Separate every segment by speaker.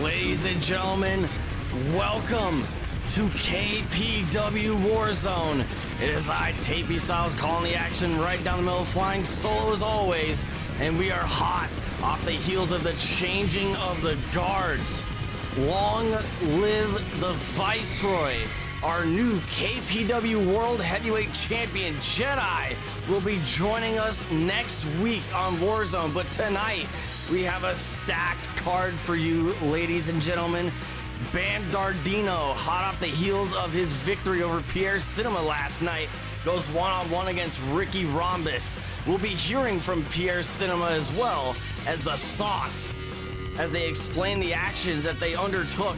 Speaker 1: Ladies and gentlemen, welcome to KPW War Zone. It is I, Tapey Styles, calling the action right down the middle, flying solo as always, and we are hot off the heels of the changing of the guards. Long live the Viceroy. Our new KPW World Heavyweight Champion Jedi will be joining us next week on Warzone. But tonight, we have a stacked card for you, ladies and gentlemen. Bandardino, hot off the heels of his victory over Pierre Cinema last night, goes one-on-one against Ricky Rhombus. We'll be hearing from Pierre Cinema as well as the Sauce, as they explain the actions that they undertook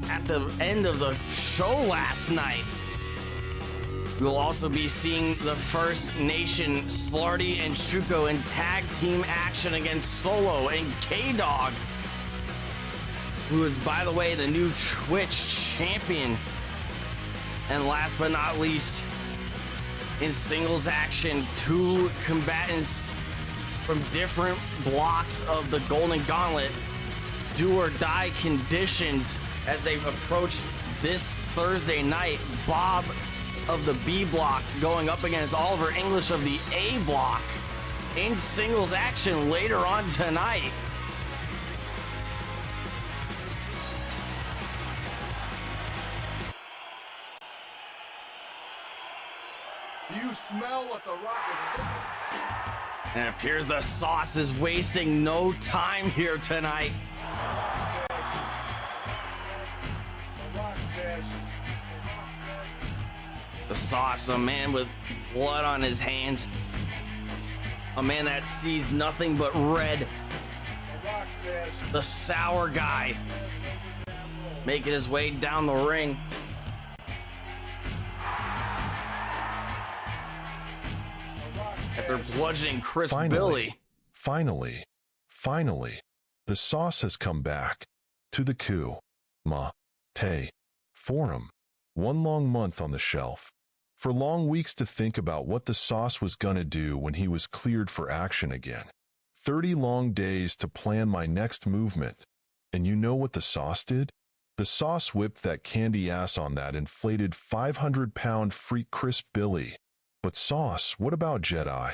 Speaker 1: at the end of the show last night. We'll also be seeing the First Nation Slarty and Shuko in tag team action against Solo and K-Dog, who is, by the way, the new Twitch champion. And last but not least, in singles action, two combatants from different blocks of the Golden Gauntlet, do or die conditions as they approach this Thursday night. Bob of the B block going up against Oliver English of the A block in singles action later on tonight.
Speaker 2: Do you smell what the Rock is?
Speaker 1: And it appears the Sauce is wasting no time here tonight. The Sauce, a man with blood on his hands, a man that sees nothing but red. The sour guy making his way down the ring. After bludgeoning Chris Billy.
Speaker 3: Finally, the Sauce has come back to the Te Forum. 1 long month on the shelf. For long weeks to think about what the Sauce was gonna do when he was cleared for action again. 30 long days to plan my next movement. And you know what the Sauce did? The Sauce whipped that candy ass on that inflated 500-pound freak Chris Billy. But Sauce, what about Jedi?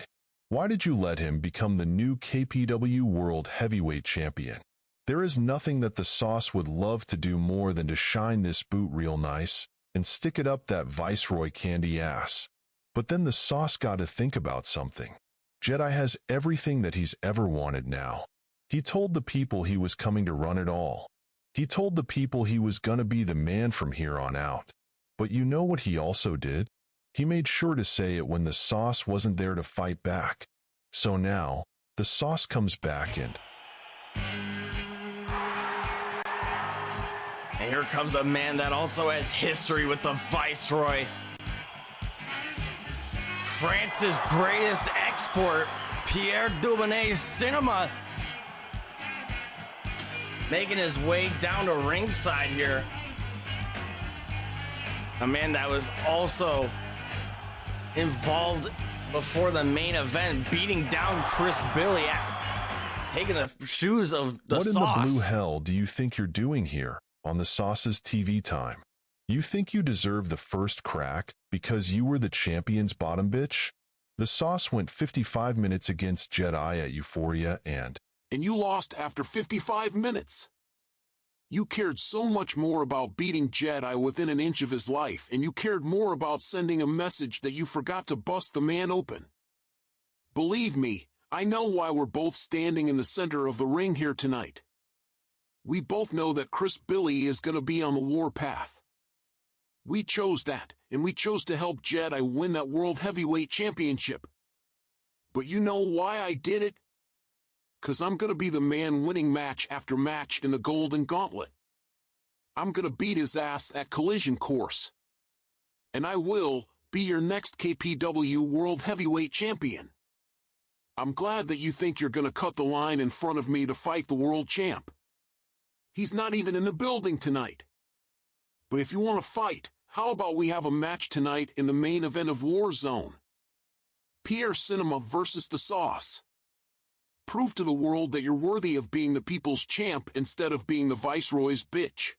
Speaker 3: Why did you let him become the new KPW World Heavyweight Champion? There is nothing that the Sauce would love to do more than to shine this boot real nice and stick it up that Viceroy candy ass. But then the Sauce got to think about something. Jedi has everything that he's ever wanted now. He told the people he was coming to run it all. He told the people he was gonna be the man from here on out. But you know what he also did? He made sure to say it when the Sauce wasn't there to fight back. So now, the Sauce comes back and
Speaker 1: here comes a man that also has history with the Viceroy. France's greatest export, Pierre Dubonnet Cinema, making his way down to ringside here. A man that was also involved before the main event, beating down Chris Billy, taking the shoes of the Sauce.
Speaker 3: What in the blue hell do you think you're doing here on the Sauce's TV time? You think you deserve the first crack because you were the champion's bottom bitch? The Sauce went 55 minutes against Jedi at Euphoria and
Speaker 4: you lost after 55 minutes. You cared so much more about beating Jedi within an inch of his life, and you cared more about sending a message that you forgot to bust the man open. Believe me, I know why we're both standing in the center of the ring here tonight. We both know that Chris Billy is going to be on the warpath. We chose that, and we chose to help Jedi win that World Heavyweight Championship. But you know why I did it? 'Cause I'm going to be the man winning match after match in the Golden Gauntlet. I'm going to beat his ass at Collision Course. And I will be your next KPW World Heavyweight Champion. I'm glad that you think you're going to cut the line in front of me to fight the world champ. He's not even in the building tonight. But if you want to fight, how about we have a match tonight in the main event of War Zone? Pierre Cinema versus the Sauce. Prove to the world that you're worthy of being the people's champ instead of being the Viceroy's bitch.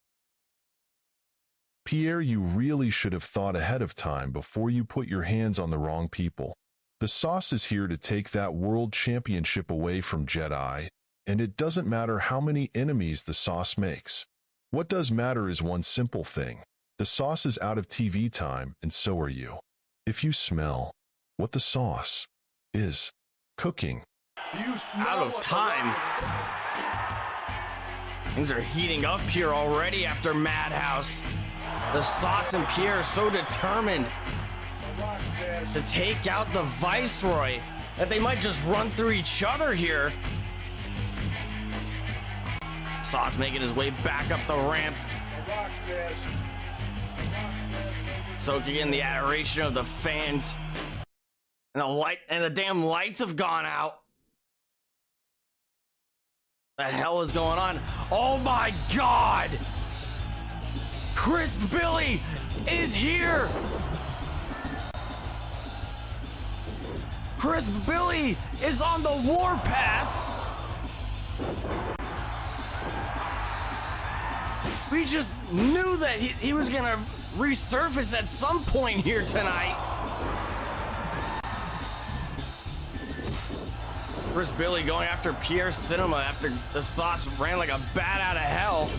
Speaker 3: Pierre, you really should have thought ahead of time before you put your hands on the wrong people. The sauce is here to take that world championship away from Jedi, and it doesn't matter how many enemies the sauce makes. What does matter is one simple thing. The sauce is out of TV time, and so are you. If you smell what the sauce is cooking.
Speaker 1: Out of time. Things are heating up here already after Madhouse. The Sauce and Pierre are so determined to take out the Viceroy that they might just run through each other here. Sauce making his way back up the ramp, soaking in the adoration of the fans. And the damn lights have gone out. The hell is going on? Oh my God! Crisp Billy is here! Crisp Billy is on the warpath! We just knew that he was gonna resurface at some point here tonight. Crisp Billy going after Pierre Cinema after the Sauce ran like a bat out of hell.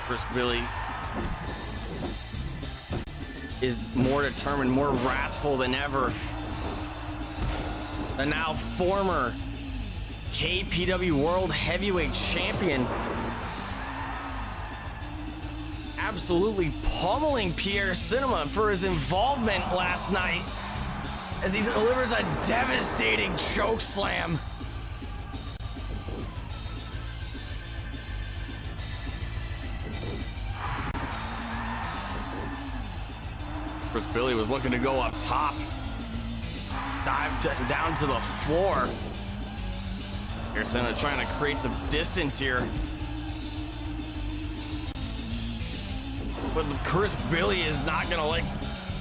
Speaker 1: Crisp Billy is more determined, more wrathful than ever. The now former KPW World Heavyweight Champion absolutely pummeling Pierre Cinema for his involvement last night as he delivers a devastating choke slam. Chris Billy was looking to go up top, dive down to the floor. Pierre Cinema trying to create some distance here. But Chris Billy is not going to let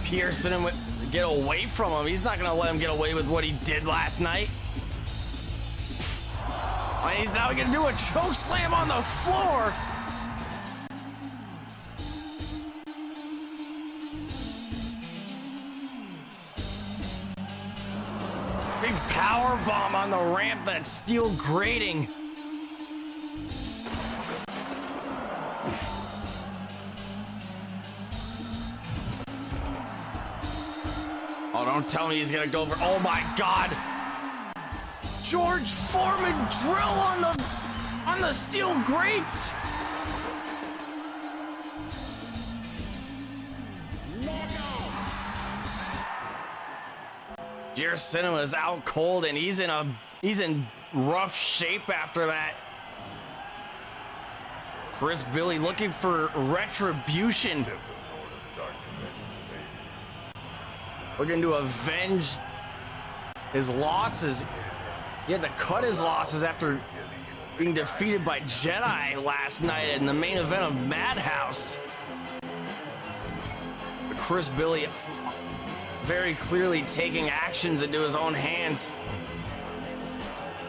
Speaker 1: Pierre Cinema get away from him. He's not going to let him get away with what he did last night. And he's now going to do a choke slam on the floor. Big power bomb on the ramp, that steel grating. Oh, don't tell me he's gonna go for, oh my God. George Foreman drill on the steel grates. Pierre Cinema is out cold and he's in rough shape after that. Chris Billy looking for retribution. Looking to avenge his losses. He had to cut his losses after being defeated by Jedi last night in the main event of Madhouse. But Chris Billy very clearly taking actions into his own hands,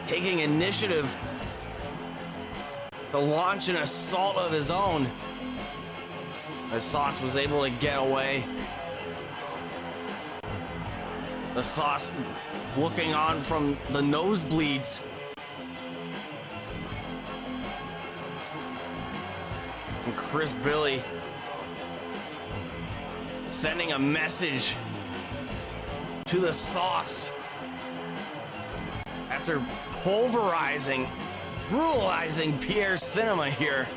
Speaker 1: taking initiative to launch an assault of his own. The Sauce was able to get away. The Sauce looking on from the nosebleeds. And Chris Billy sending a message to the Sauce after pulverizing, brutalizing Pierre Cinema here.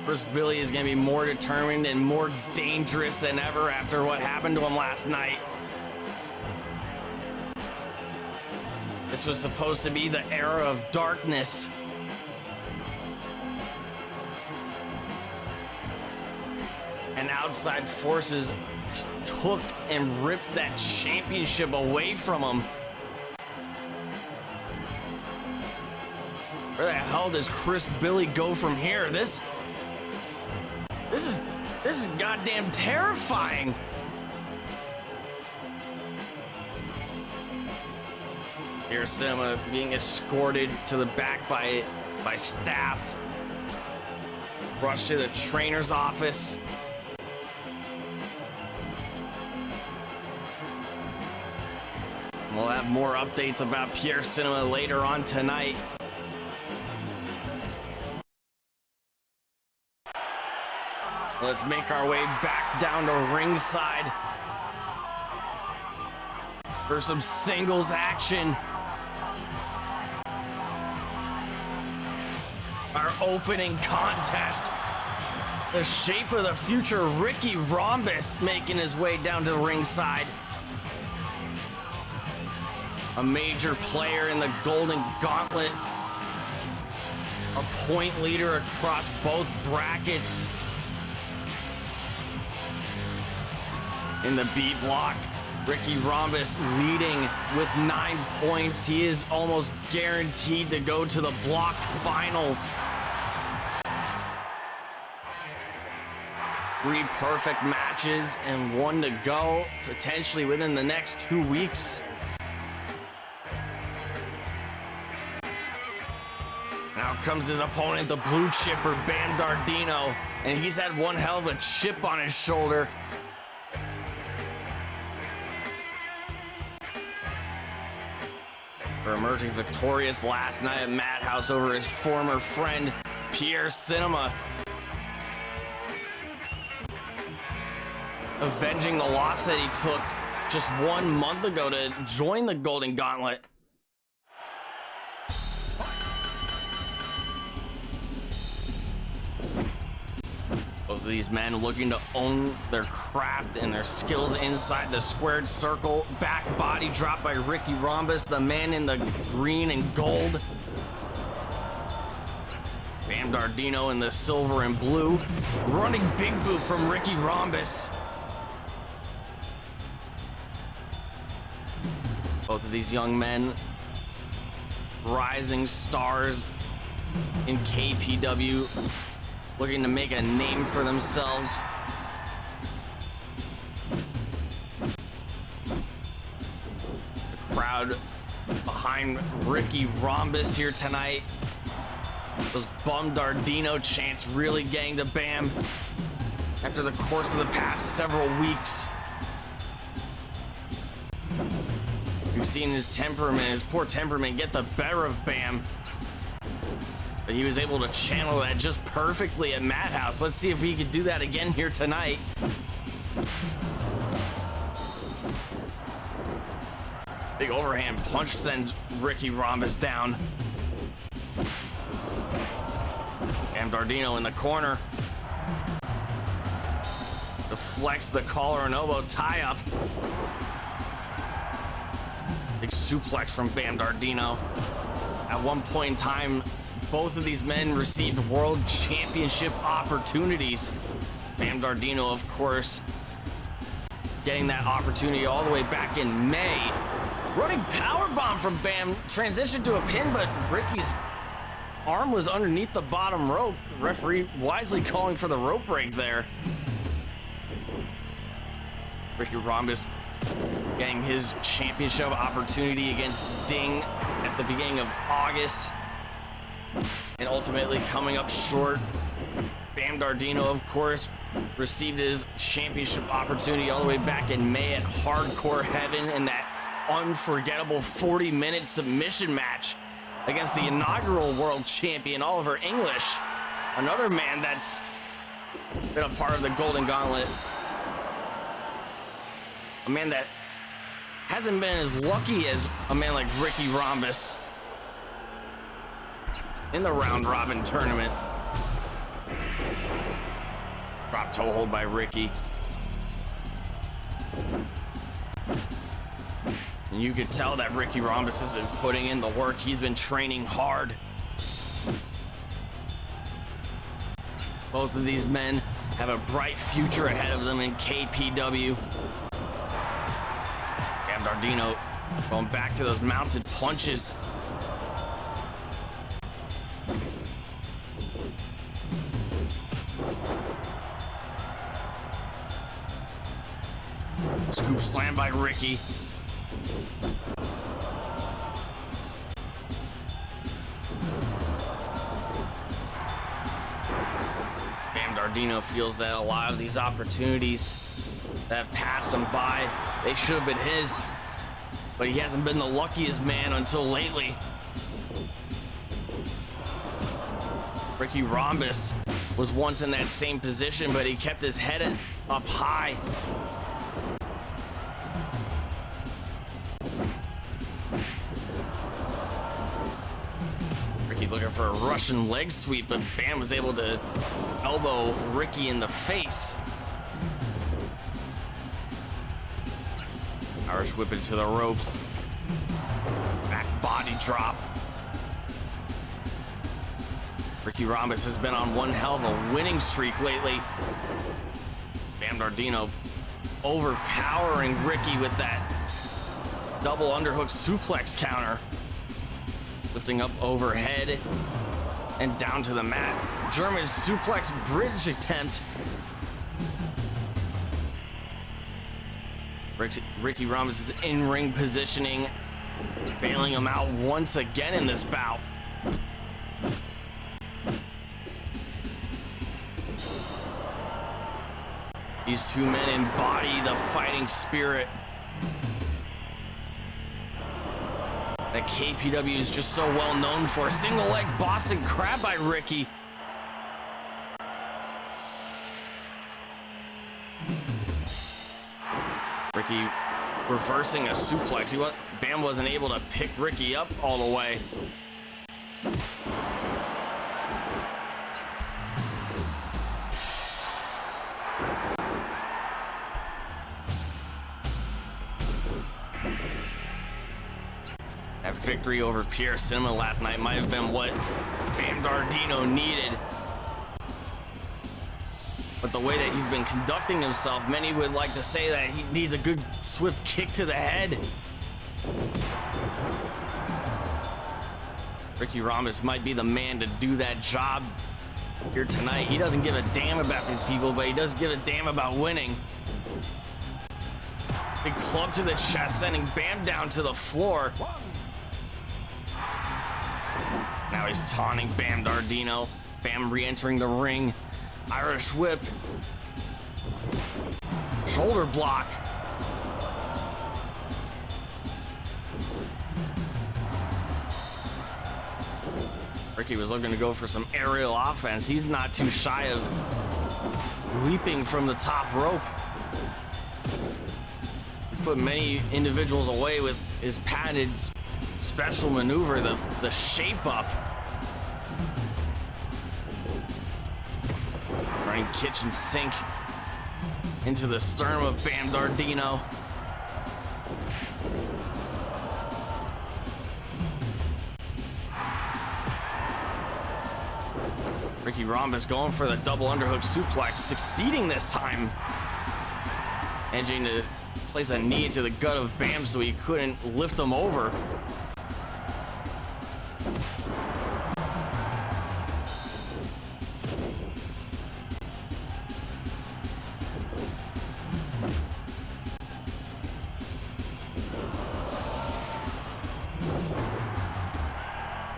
Speaker 1: Chris Billy is going to be more determined and more dangerous than ever after what happened to him last night. This was supposed to be the era of darkness. And outside forces took and ripped that championship away from him. Where the hell does Chris Billy go from here? This is goddamn terrifying. Here's Cinema being escorted to the back by staff. Rushed to the trainer's office. We'll have more updates about Pierre Cinema later on tonight. Let's make our way back down to ringside for some singles action. Our opening contest. The shape of the future, Ricky Rhombus, making his way down to ringside. A major player in the Golden Gauntlet. A point leader across both brackets. In the B block, Ricky Rhombus leading with 9 points. He is almost guaranteed to go to the block finals. 3 perfect matches and 1 to go, potentially within the next 2 weeks. Now comes his opponent, the blue chipper, Bam Dardino, and he's had one hell of a chip on his shoulder. For emerging victorious last night at Madhouse over his former friend, Pierre Cinema. Avenging the loss that he took just 1 month ago to join the Golden Gauntlet. Both of these men looking to own their craft and their skills inside the squared circle. Back body drop by Ricky Rhombus, the man in the green and gold. Bam Dardino in the silver and blue. Running big boot from Ricky Rhombus. Both of these young men, rising stars in KPW, looking to make a name for themselves. The crowd behind Ricky Rhombus here tonight. Those bum Dardino chants really getting to Bam after the course of the past several weeks. We've seen his temperament, his poor temperament, get the better of Bam. But he was able to channel that just perfectly at Madhouse. Let's see if he could do that again here tonight. Big overhand punch sends Ricky Rhombus down. Bam Dardino in the corner. Deflects the collar and elbow tie up. Big suplex from Bam Dardino. At one point in time, both of these men received world championship opportunities. Bam Dardino, of course, getting that opportunity all the way back in May. Running powerbomb from Bam, transitioned to a pin, but Ricky's arm was underneath the bottom rope. The referee wisely calling for the rope break there. Ricky Rhombus getting his championship opportunity against Ding at the beginning of August, and ultimately coming up short. Bam Dardino, of course, received his championship opportunity all the way back in May at Hardcore Heaven in that unforgettable 40-minute submission match against the inaugural world champion, Oliver English. Another man that's been a part of the Golden Gauntlet. A man that hasn't been as lucky as a man like Ricky Rhombus in the round robin tournament. Drop toe hold by Ricky. And you could tell that Ricky Rhombus has been putting in the work. He's been training hard. Both of these men have a bright future ahead of them in KPW. Bam Dardino going back to those mounted punches. Scoop slam by Ricky. Bam Dardino feels that a lot of these opportunities that have passed him by, they should have been his, but he hasn't been the luckiest man until lately. Ricky Rhombus was once in that same position, but he kept his head up high. Ricky looking for a Russian leg sweep, but Bam was able to elbow Ricky in the face. Irish whip it to the ropes. Back body drop. Ricky Rhombus has been on one hell of a winning streak lately. Bam Dardino overpowering Ricky with that double underhook suplex counter. Lifting up overhead and down to the mat. German suplex bridge attempt. Ricky Rhombus' in-ring positioning bailing him out once again in this bout. These two men embody the fighting spirit that KPW is just so well known for. Single leg Boston Crab by Ricky. Ricky reversing a suplex. Bam wasn't able to pick Ricky up all the way. That victory over Pierre Cinema last night might have been what Bam Dardino needed. But the way that he's been conducting himself, many would like to say that he needs a good swift kick to the head. Ricky Rhombus might be the man to do that job here tonight. He doesn't give a damn about these people, but he does give a damn about winning. Big club to the chest, sending Bam down to the floor. Now he's taunting Bam Dardino. Bam re-entering the ring. Irish whip. Shoulder block. Ricky was looking to go for some aerial offense. He's not too shy of leaping from the top rope. He's put many individuals away with his patented special maneuver, the shape up. Running kitchen sink into the sternum of Bam Dardino. Ricky Rhombus going for the double underhook suplex, succeeding this time. Managing to place a knee into the gut of Bam so he couldn't lift him over.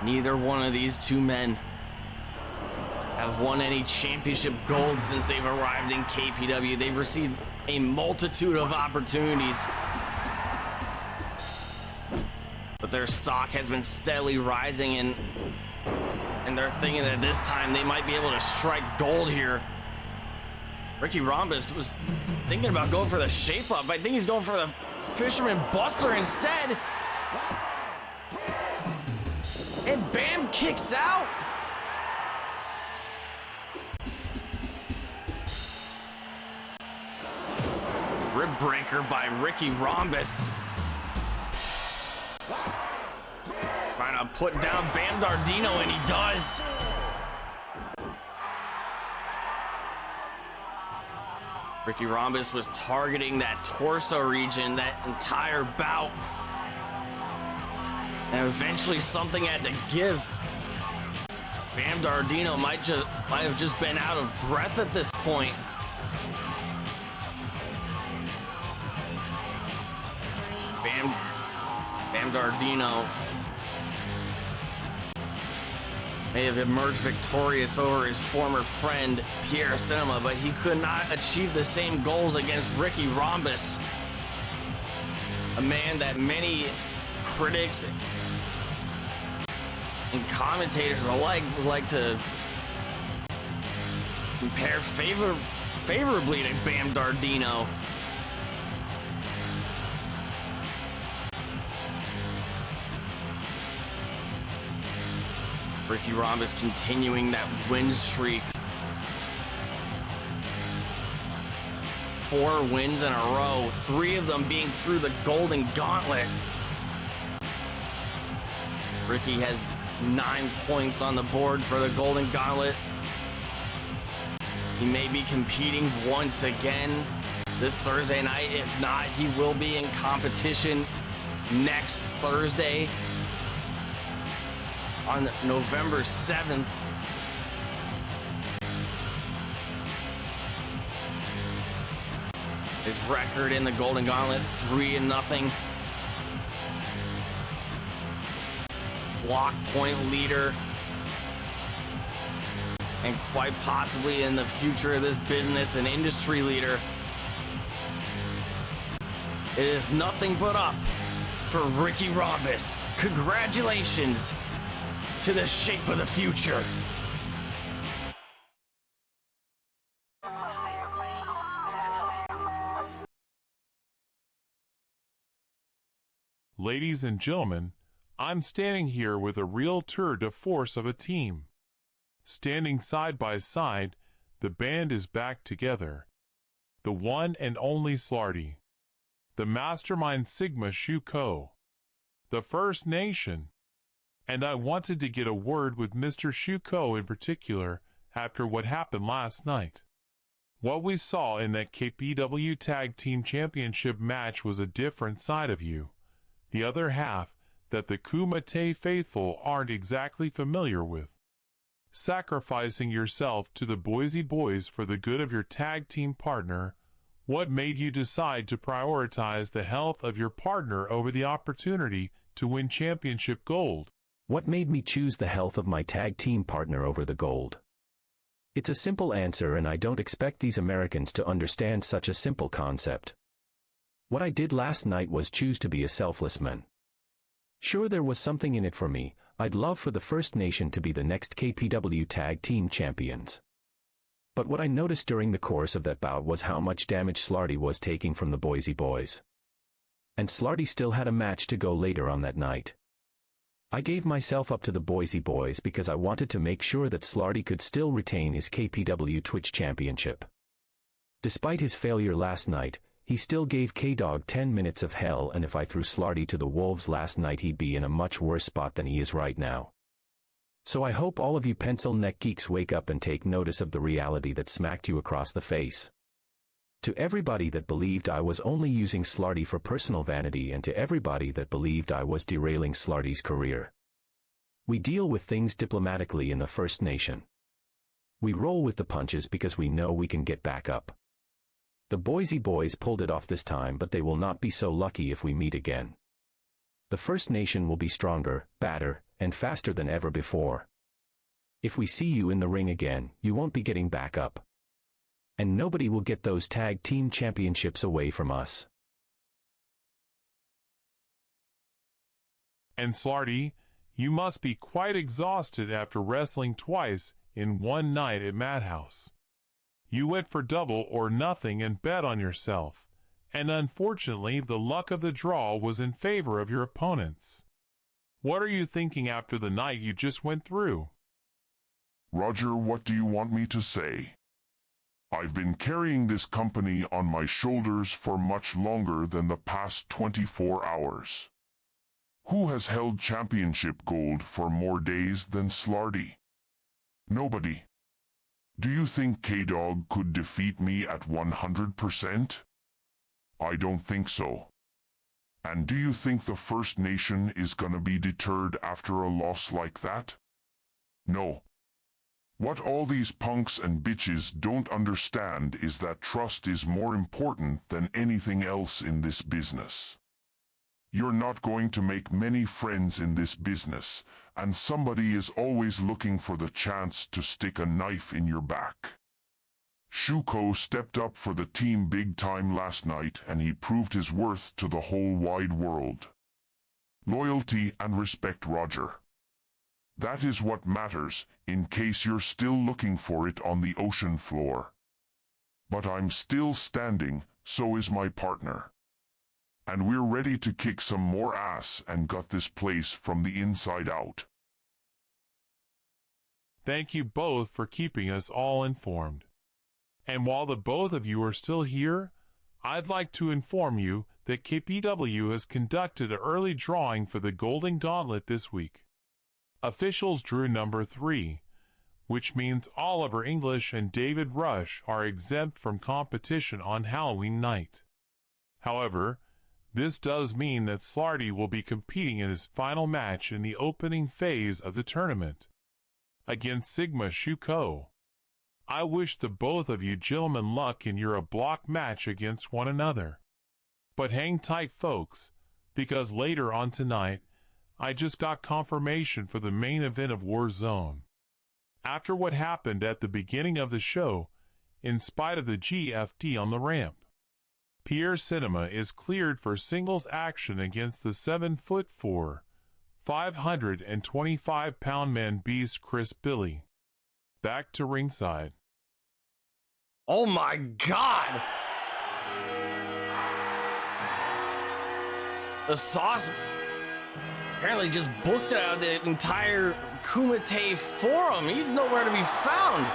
Speaker 1: Neither one of these two men have won any championship gold since they've arrived in KPW. They've received a multitude of opportunities, but their stock has been steadily rising, and they're thinking that this time they might be able to strike gold here. Ricky Rhombus was thinking about going for the shape up. I think he's going for the Fisherman Buster instead. And Bam kicks out. Rib breaker by Ricky Rhombus. Trying to put down Bam Dardino, and he does. Ricky Rhombus was targeting that torso region that entire bout. And eventually something had to give. Bam Dardino might have just been out of breath at this point. Bam Dardino may have emerged victorious over his former friend Pierre Cinema, but he could not achieve the same goals against Ricky Rhombus, a man that many critics and commentators alike would like to compare favorably to Bam Dardino. Ricky Rhombus continuing that win streak. 4 wins in a row, 3 of them being through the Golden Gauntlet. Ricky has 9 points on the board for the Golden Gauntlet. He may be competing once again this Thursday night. If not, he will be in competition next Thursday on November 7th. His record in the Golden Gauntlet, 3-0. Block point leader. And quite possibly in the future of this business, an industry leader. It is nothing but up for Ricky Rhombus. Congratulations to the shape of the future.
Speaker 5: Ladies and gentlemen, I'm standing here with a real tour de force of a team. Standing side by side, the band is back together. The one and only Slarty. The Mastermind Sigma Shu Co. The First Nation. And I wanted to get a word with Mr. Shu Co in particular after what happened last night. What we saw in that KPW Tag Team Championship match was a different side of you. The other half that the Kumite faithful aren't exactly familiar with. Sacrificing yourself to the Boise Boys for the good of your tag team partner, what made you decide to prioritize the health of your partner over the opportunity to win championship gold?
Speaker 6: What made me choose the health of my tag team partner over the gold? It's a simple answer, and I don't expect these Americans to understand such a simple concept. What I did last night was choose to be a selfless man. Sure, there was something in it for me. I'd love for the First Nation to be the next KPW Tag Team Champions. But what I noticed during the course of that bout was how much damage Slarty was taking from the Boise Boys. And Slarty still had a match to go later on that night. I gave myself up to the Boise Boys because I wanted to make sure that Slarty could still retain his KPW Twitch Championship. Despite his failure last night, he still gave K-Dog 10 minutes of hell, and if I threw Slarty to the wolves last night, he'd be in a much worse spot than he is right now. So I hope all of you pencil neck geeks wake up and take notice of the reality that smacked you across the face. To everybody that believed I was only using Slarty for personal vanity, and to everybody that believed I was derailing Slarty's career. We deal with things diplomatically in the First Nation. We roll with the punches because we know we can get back up. The Boise Boys pulled it off this time, but they will not be so lucky if we meet again. The First Nation will be stronger, badder, and faster than ever before. If we see you in the ring again, you won't be getting back up. And nobody will get those tag team championships away from us.
Speaker 5: And Slarty, you must be quite exhausted after wrestling twice in one night at Madhouse. You went for double or nothing and bet on yourself, and unfortunately the luck of the draw was in favor of your opponents. What are you thinking after the night you just went through?
Speaker 7: Roger, what do you want me to say? I've been carrying this company on my shoulders for much longer than the past 24 hours. Who has held championship gold for more days than Slarty? Nobody. Do you think K-Dog could defeat me at 100%? I don't think so. And do you think the First Nation is gonna be deterred after a loss like that? No. What all these punks and bitches don't understand is that trust is more important than anything else in this business. You're not going to make many friends in this business, and somebody is always looking for the chance to stick a knife in your back. Shuko stepped up for the team big time last night, and he proved his worth to the whole wide world. Loyalty and respect, Roger. That is what matters, in case you're still looking for it on the ocean floor. But I'm still standing, so is my partner. And we're ready to kick some more ass and gut this place from the inside out.
Speaker 5: Thank you both for keeping us all informed. And while the both of you are still here, I'd like to inform you that KPW has conducted an early drawing for the Golden Gauntlet this week. Officials drew number 3, which means Oliver English and David Rush are exempt from competition on Halloween night. However, this does mean that Slarty will be competing in his final match in the opening phase of the tournament against Sigma Shuko. I wish the both of you gentlemen luck in your block match against one another. But hang tight, folks, because later on tonight, I just got confirmation for the main event of War Zone. After what happened at the beginning of the show, in spite of the GFD on the ramp, Pierre Cinema is cleared for singles action against the 7'4", 525-pound man beast Chris Billy. Back to ringside.
Speaker 1: Oh my God! The Sauce apparently just booked out the entire Kumite Forum. He's nowhere to be found.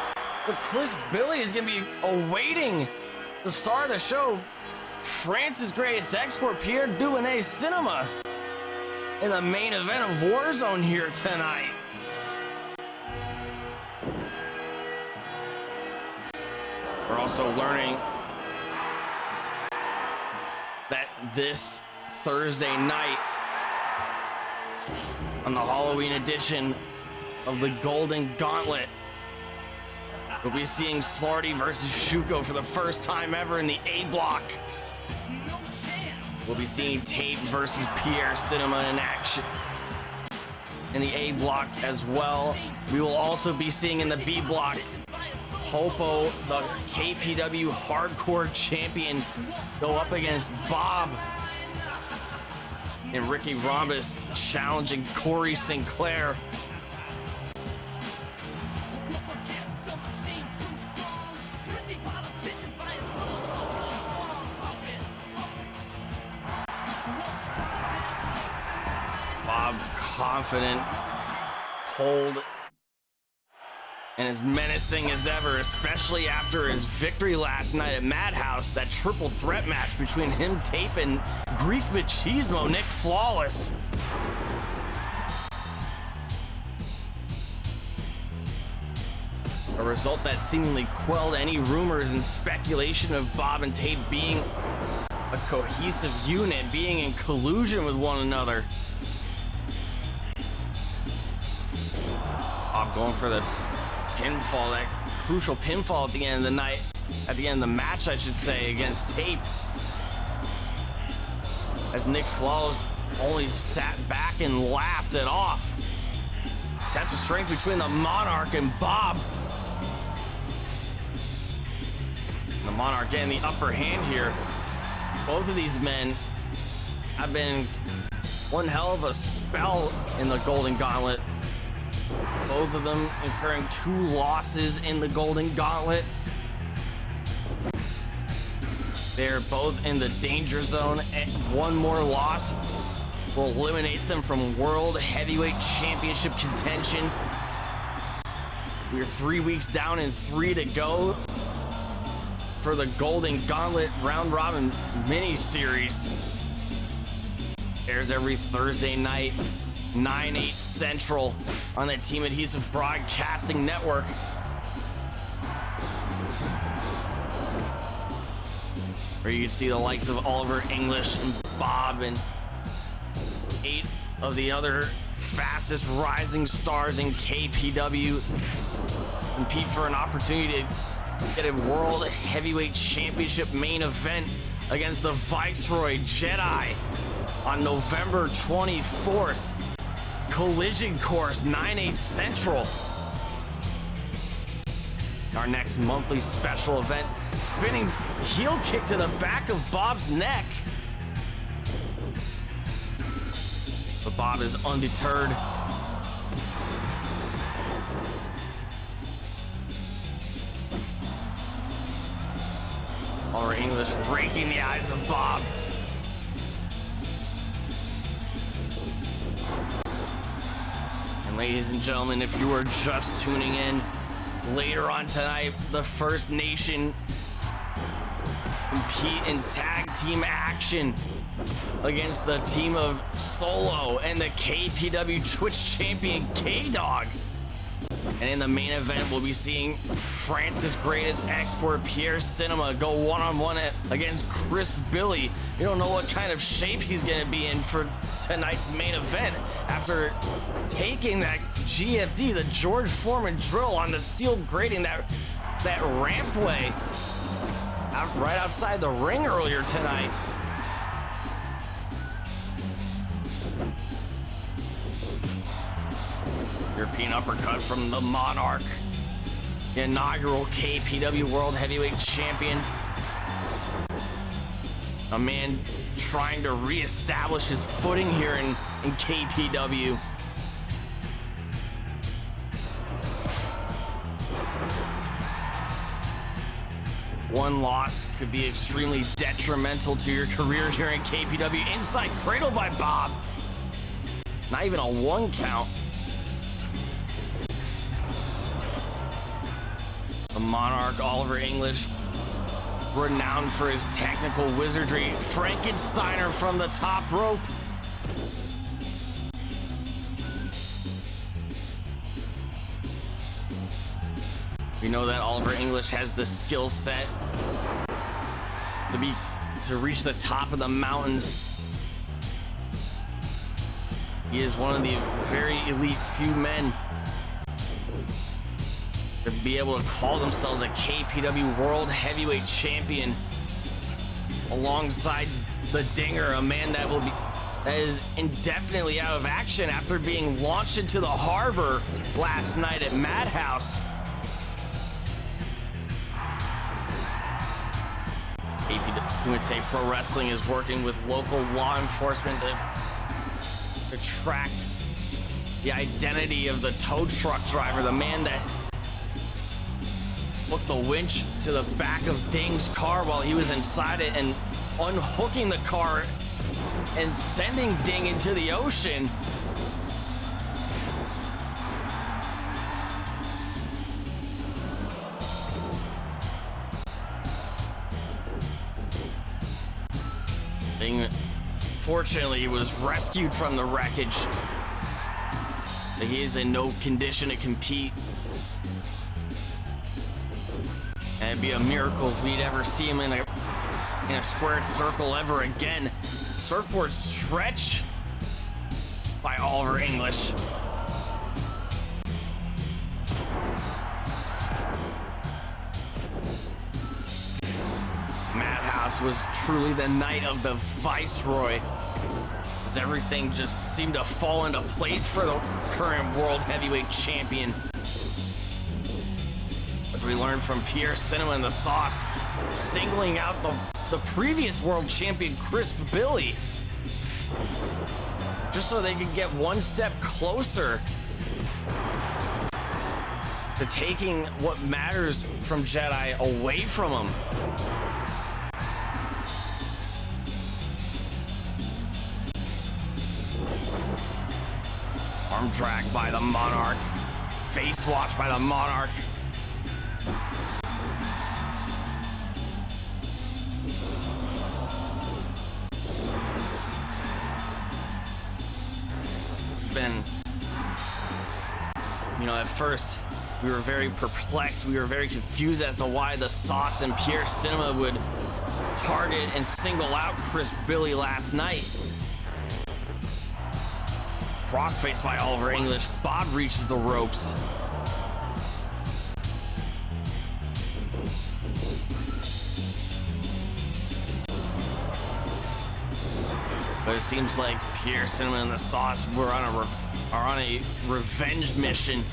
Speaker 1: But Chris Billy is going to be awaiting the star of the show, France's greatest export, Pierre Dubonnet Cinema, in the main event of Warzone here tonight. We're also learning that this Thursday night, on the Halloween edition of the Golden Gauntlet, we'll be seeing Slarty versus Shuko for the first time ever in the A block. We'll be seeing Tate versus Pierre Cinema in action in the A block as well. We will also be seeing in the B block Popo, the KPW Hardcore Champion, go up against Bob, and Ricky Rhombus challenging Corey Sinclair. Bob confident, cold, and as menacing as ever, especially after his victory last night at Madhouse, that triple threat match between him, Tape, and Greek Machismo, Nick Flawless. A result that seemingly quelled any rumors and speculation of Bob and Tape being a cohesive unit, being in collusion with one another. Bob going for the pinfall, that crucial pinfall at the end of the night, at the end of the match, I should say, against Tape. As Nick Flawless only sat back and laughed it off. Test of strength between the Monarch and Bob. The Monarch getting the upper hand here. Both of these men have been one hell of a spell in the Golden Gauntlet. Both of them incurring 2 losses in the Golden Gauntlet. They're both in the danger zone, and one more loss will eliminate them from World Heavyweight Championship contention. We're 3 weeks down and 3 to go for the Golden Gauntlet Round Robin mini-series. Airs every Thursday night, 9/8 Central on the Team Adhesive Broadcasting Network. Where you can see the likes of Oliver English and Bob and 8 of the other fastest rising stars in KPW compete for an opportunity to get a World Heavyweight Championship main event against the Viceroy Jedi. on November 24th. Collision Course, 9/8 Central. Our next monthly special event, spinning heel kick to the back of Bob's neck. But Bob is undeterred. Oliver English raking the eyes of Bob. And ladies and gentlemen, if you are just tuning in, later on tonight, the First Nation compete in tag team action against the team of Solo and the KPW Twitch champion K-Dog. And in the main event, we'll be seeing France's greatest export, Pierre Cinema, go one-on-one against Crisp Billy. You don't know what kind of shape he's going to be in for tonight's main event after taking that GFD, the George Foreman drill, on the steel grating, that rampway right outside the ring earlier tonight. European uppercut from the Monarch, the inaugural KPW World Heavyweight Champion. A man trying to reestablish his footing here in KPW. One loss could be extremely detrimental to your career here in KPW. Inside cradle by Bob. Not even a 1 count. The Monarch, Oliver English, renowned for his technical wizardry. Frankensteiner from the top rope. We know that Oliver English has the skill set to reach the top of the mountains. He is one of the very elite few men to be able to call themselves a KPW World Heavyweight Champion alongside the Dinger, a man that is indefinitely out of action after being launched into the harbor last night at Madhouse. KPW Pro Wrestling is working with local law enforcement to track the identity of the tow truck driver, the man that hooked the winch to the back of Ding's car while he was inside it and unhooking the car and sending Ding into the ocean. Ding, fortunately, was rescued from the wreckage. He is in no condition to compete. And it'd be a miracle if we'd ever see him in a squared circle ever again. Surfboard stretch by Oliver English. Madhouse was truly the night of the Viceroy, as everything just seemed to fall into place for the current World Heavyweight Champion. As we learned from Pierre Cinema and the Sauce, singling out the previous world champion Crisp Billy, just so they could get one step closer to taking what matters from Jedi away from him. Arm drag by the Monarch. Face watch by the Monarch. It's been, at first we were very perplexed. We were very confused as to why the Sauce and Pierre Cinema would target and single out Crisp Billy last night. Crossface by Oliver English. Bob reaches the ropes. But it seems like Pierre Cinnamon and the Sauce are on a revenge mission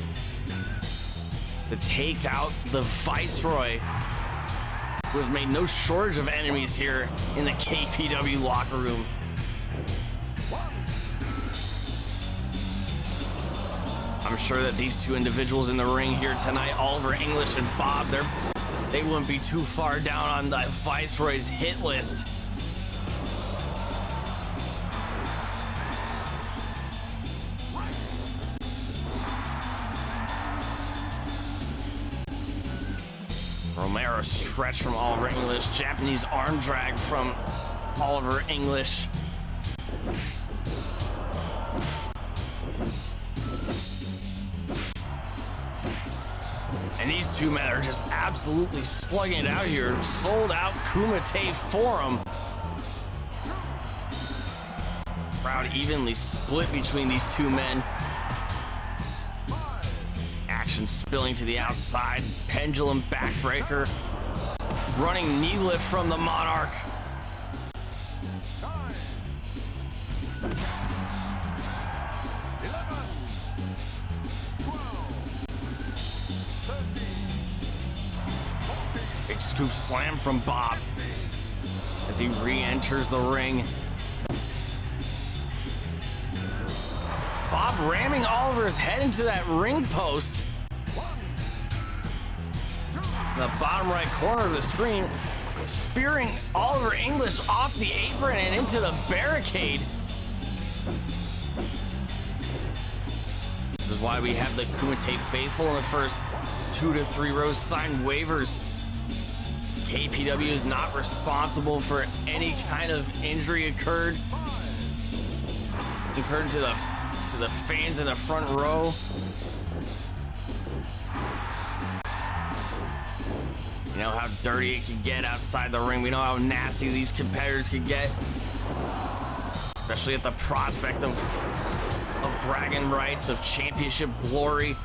Speaker 1: to take out the Viceroy, who has made no shortage of enemies here in the KPW locker room. I'm sure that these two individuals in the ring here tonight, Oliver English and Bob, they wouldn't be too far down on the Viceroy's hit list. Romero stretch from Oliver English, Japanese arm drag from Oliver English. And these two men are just absolutely slugging it out here. Sold out Kumite Forum. Crowd evenly split between these two men. Action spilling to the outside. Pendulum backbreaker. Running knee lift from the Monarch. Big scoop slam from Bob as he re-enters the ring. Bob ramming Oliver's head into that ring post. In the bottom right corner of the screen, spearing Oliver English off the apron and into the barricade. This is why we have the Kumite faithful in the first 2 to 3 rows sign waivers. KPW is not responsible for any kind of injury occurred to the fans in the front row. You know how dirty it can get outside the ring. We know how nasty these competitors can get, especially at the prospect of bragging rights, of championship glory.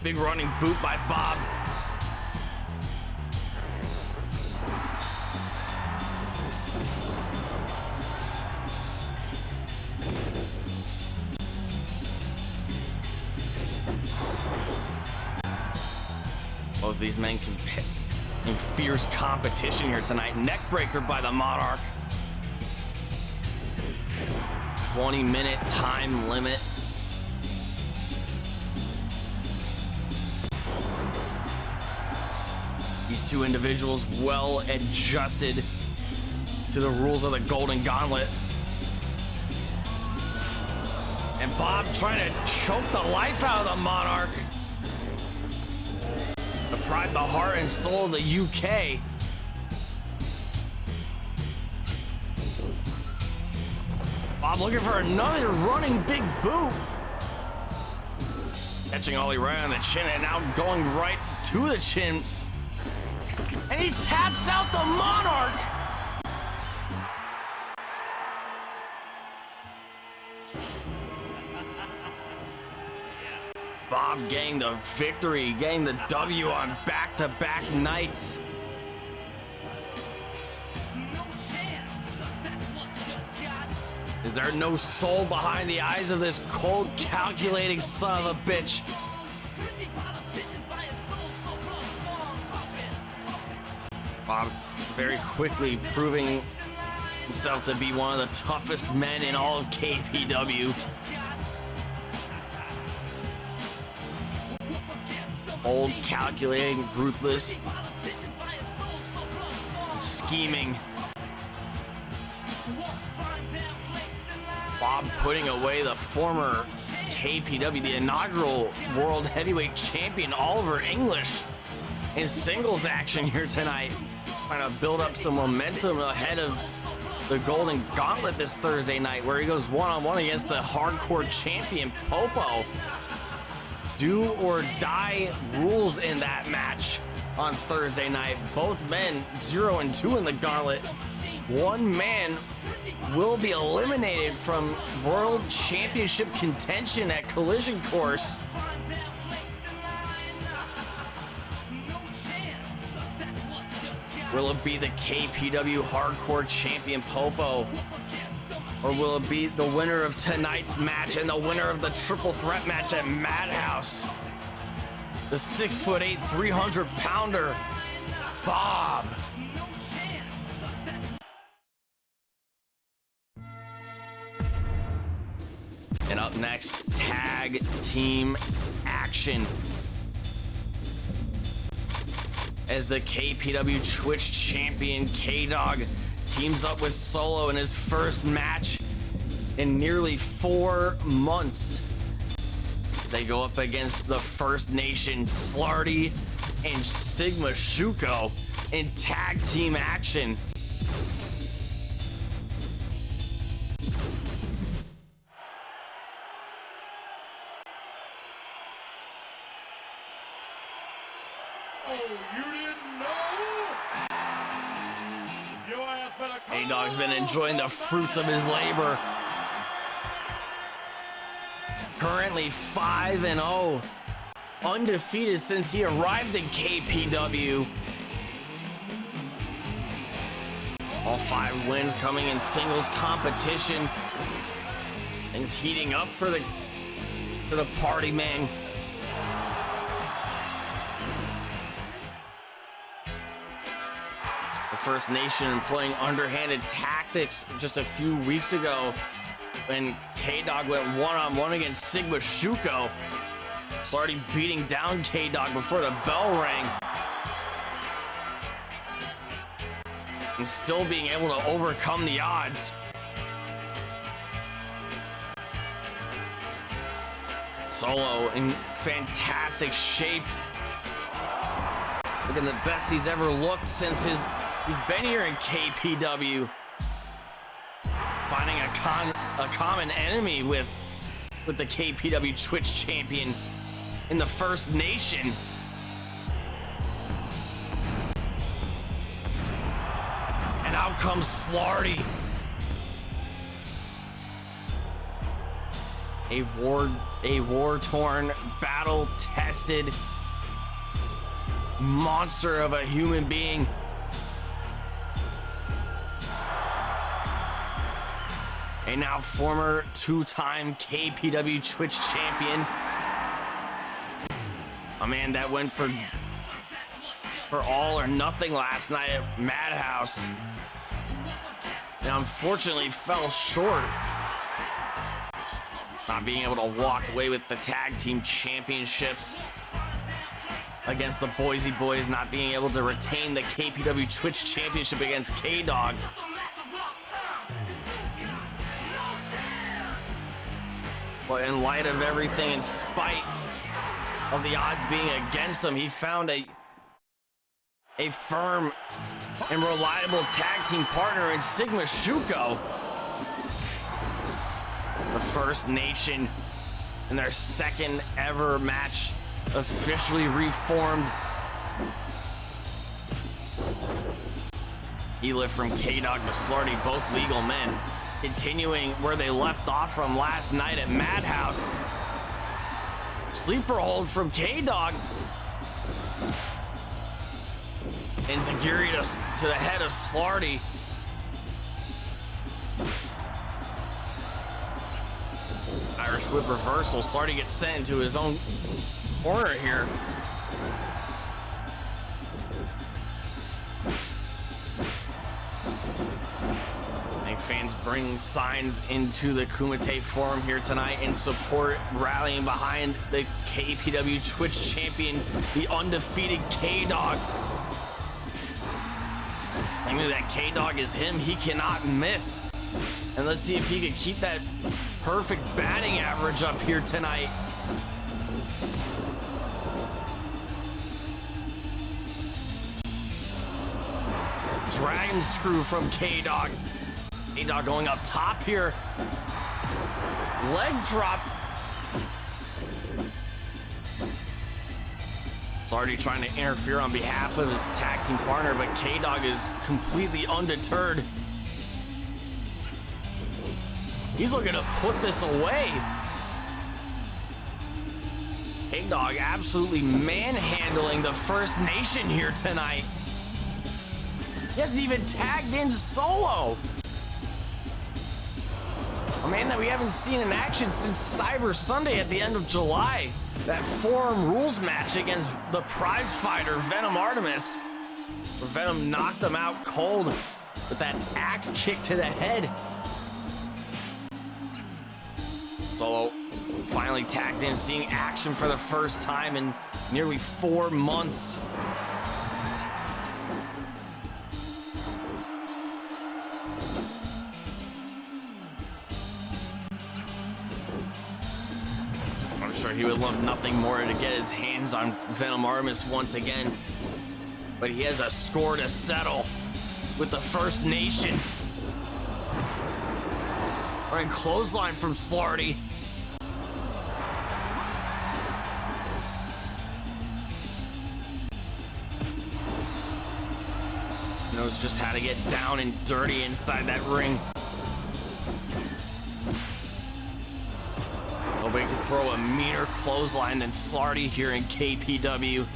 Speaker 1: Big running boot by Bob. Both of these men in fierce competition here tonight. Neckbreaker by the Monarch. 20-minute time limit. These two individuals well adjusted to the rules of the Golden Gauntlet. And Bob trying to choke the life out of the Monarch. The pride, the heart, and soul of the UK. Bob looking for another running big boot. Catching Ollie right on the chin and now going right to the chin. And he taps out the Monarch. Bob getting the victory, getting the W on back-to-back nights. Is there no soul behind the eyes of this cold, calculating son of a bitch? Bob very quickly proving himself to be one of the toughest men in all of KPW. Bold, calculating, ruthless, scheming. Bob putting away the former KPW, the inaugural World Heavyweight Champion, Oliver English, in singles action here tonight. Trying to build up some momentum ahead of the Golden Gauntlet this Thursday night, where he goes one-on-one against the hardcore champion, Popo. Do or die rules in that match on Thursday night. Both men 0-2 in the Gauntlet. One man will be eliminated from World Championship contention at Collision Course. Will it be the KPW Hardcore Champion Popo? Or will it be the winner of tonight's match and the winner of the triple threat match at Madhouse? The 6'8", 300-pounder, Bob. And up next, tag team action. As the KPW Twitch champion, K-Dog teams up with Solo in his first match in nearly 4 months. They go up against the First Nation, Slarty and Sigma Shuko in tag team action. K-Dog's been enjoying the fruits of his labor. Currently 5-0, undefeated since he arrived in KPW. All 5 wins coming in singles competition. Things heating up for the party man. The First Nation employing underhanded tactics just a few weeks ago when K-Dog went one-on-one against Sigma Shuko. Slarty beating down K-Dog before the bell rang. And still being able to overcome the odds. Solo in fantastic shape. Looking the best he's ever looked since he's been here in KPW. Finding a common enemy with the KPW Twitch champion in the First Nation. And out comes Slarty. A war-torn, battle-tested monster of a human being. A now former 2-time KPW Twitch champion. A man that went for all or nothing last night at Madhouse. And unfortunately fell short. Not being able to walk away with the tag team championships against the Boise Boys, not being able to retain the KPW Twitch championship against K-Dog. But in light of everything, in spite of the odds being against him, he found a firm and reliable tag team partner in Sigma Shuko. The First Nation in their second ever match, officially reformed. He lived from K-Dog to Slarty, both legal men, continuing where they left off from last night at Madhouse. Sleeper hold from K-Dog. Enziguri to the head of Slarty. Irish whip reversal. Slarty gets sent into his own corner here. I think fans bring signs into the Kumite Forum here tonight in support, rallying behind the KPW Twitch champion, the undefeated K-Dog. I knew that K-Dog is him. He cannot miss. And let's see if he can keep that perfect batting average up here tonight. Dragon screw from K-Dog. K-Dog going up top here. Leg drop. It's already trying to interfere on behalf of his tag team partner, but K-Dog is completely undeterred. He's looking to put this away. K-Dog absolutely manhandling the First Nation here tonight. He hasn't even tagged in Solo. A man that we haven't seen in action since Cyber Sunday at the end of July. That Forum Rules match against the prize fighter Venom Artemis. Where Venom knocked him out cold with that axe kick to the head. Solo finally tagged in, seeing action for the first time in nearly 4 months. I'm sure he would love nothing more to get his hands on Venom Artemis once again. But he has a score to settle with the First Nation. Running clothesline from Slarty. Knows just how to get down and dirty inside that ring. Nobody can throw a meaner clothesline than Slarty here in KPW.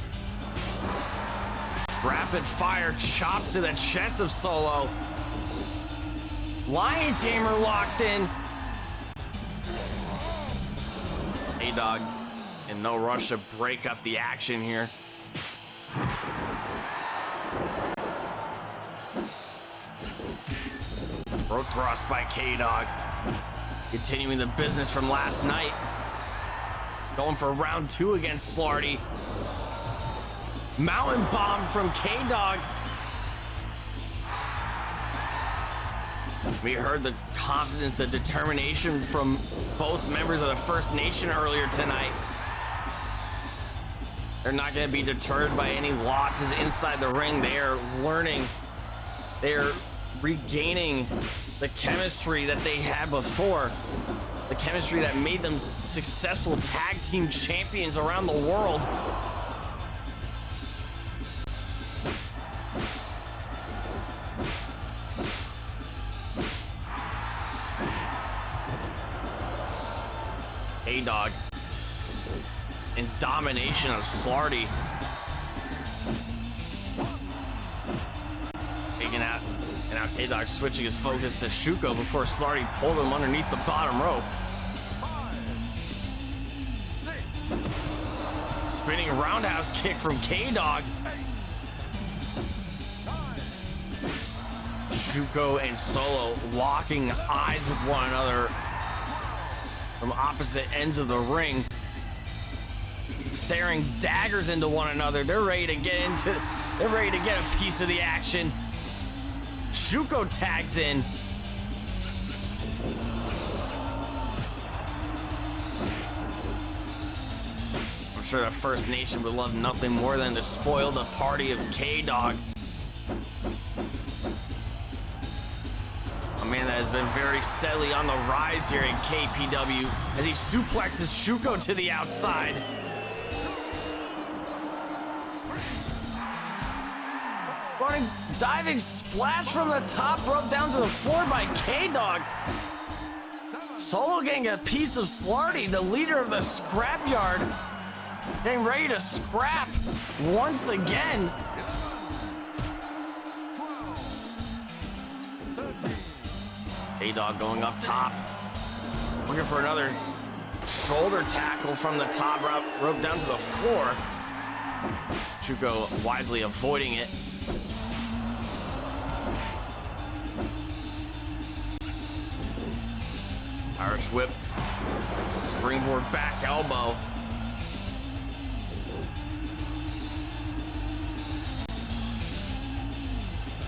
Speaker 1: Rapid fire chops to the chest of Solo. Lion Tamer locked in. A-Dog in no rush to break up the action here. Rope thrust by K-Dog. Continuing the business from last night. Going for round 2 against Slarty. Mountain bomb from K-Dog. We heard the confidence, the determination from both members of the First Nation earlier tonight. They're not going to be deterred by any losses inside the ring. They are learning. They are regaining the chemistry that they had before. The chemistry that made them successful tag team champions around the world. A-Dog in domination of Slarty. Taking out, and now K-Dog switching his focus to Shuko before Slarty pulled him underneath the bottom rope. Spinning roundhouse kick from K-Dog. Shuko and Solo locking eyes with one another from opposite ends of the ring, staring daggers into one another. They're ready to get a piece of the action. Shuko tags in. I'm sure the First Nation would love nothing more than to spoil the party of K-Dog. A man that has been very steadily on the rise here in KPW as he suplexes Shuko to the outside. Running, diving splash from the top rope down to the floor by K-Dog. Solo getting a piece of Slarty, the leader of the scrapyard, getting ready to scrap once again. A-Dog going up top, looking for another shoulder tackle from the top rope down to the floor. Shuko wisely avoiding it. Irish whip, springboard back elbow.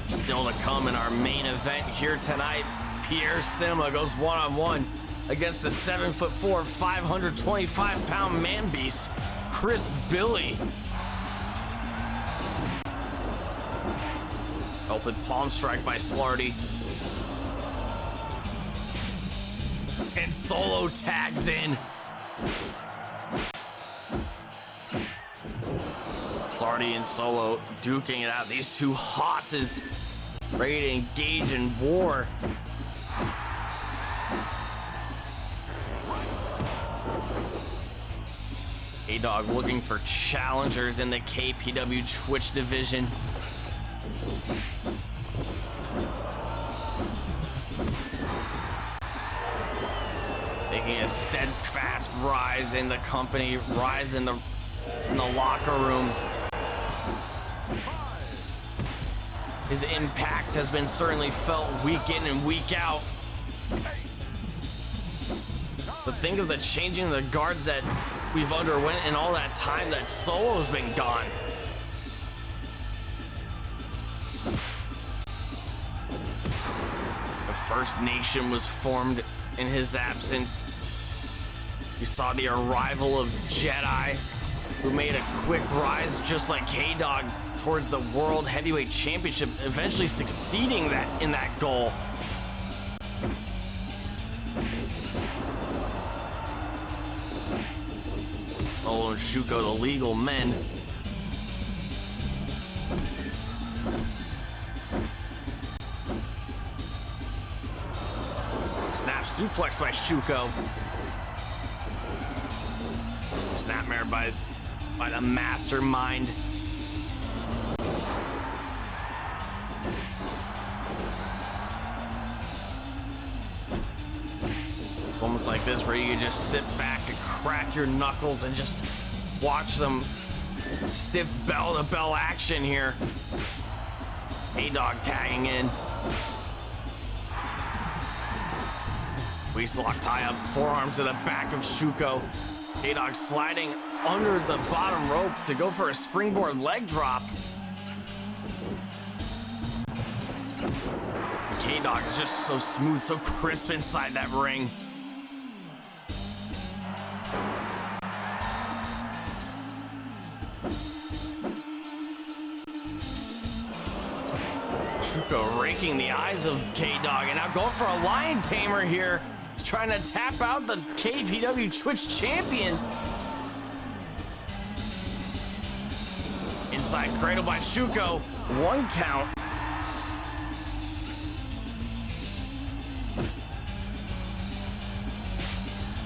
Speaker 1: Still to come in our main event here tonight. Pierre Cinema goes one-on-one against the 7'4", 525-pound man beast, Chris Billy. Open palm strike by Slarty. And Solo tags in. Slarty and Solo duking it out. These two hosses ready to engage in war. A-Dog looking for challengers in the KPW Twitch division. making a steadfast rise in the company, rise in the locker room. His impact has been certainly felt week in and week out. But think of the changing of the guards that we've underwent in all that time that Solo's been gone. The First Nation was formed in his absence. We saw the arrival of Jedi, who made a quick rise just like K-Dog towards the World Heavyweight Championship, eventually succeeding in that goal. Solo and Shuko, the legal men. Snap suplex by Shuko. Snapmare by the mastermind. Almost like this where you can just sit back and crack your knuckles and just watch some stiff bell-to-bell action here. A-Dog tagging in. Waistlock tie up, forearm to the back of Shuko. A-Dog sliding under the bottom rope to go for a springboard leg drop. K-Dog is just so smooth, so crisp inside that ring. Shuko raking the eyes of K-Dog and now going for a lion tamer here. He's trying to tap out the KPW Twitch champion. Inside cradle by Shuko. 1 count.